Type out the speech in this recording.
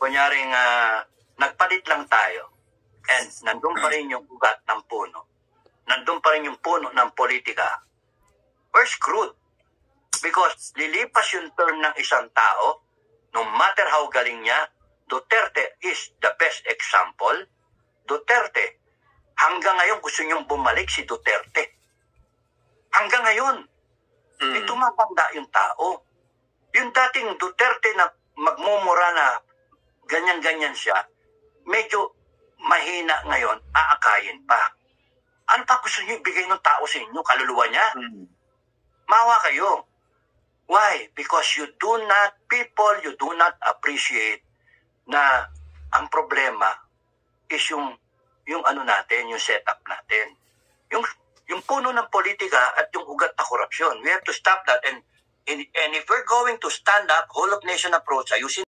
kunyaring nagpalit lang tayo and nandun pa rin yung ugat ng puno. Nandun pa rin yung puno ng politika. We're screwed. Because lilipas yung term ng isang tao, no matter how galing niya, Duterte is the best example. Duterte, hanggang ngayon gusto niyong bumalik si Duterte. Hanggang ngayon, tumatanda yung tao. Yung dating Duterte na magmumura na ganyan-ganyan siya, medyo mahina ngayon, aakayin pa. Ano pa gusto niyo ibigay ng tao sa inyo? Kaluluwa niya? Mawa kayo. Why? Because you do not appreciate na ang problema is yung ano natin, yung setup natin. Yung puno ng politika at yung ugat na korupsyon. We have to stop that. And if we're going to stand up, whole of nation approach, ayusin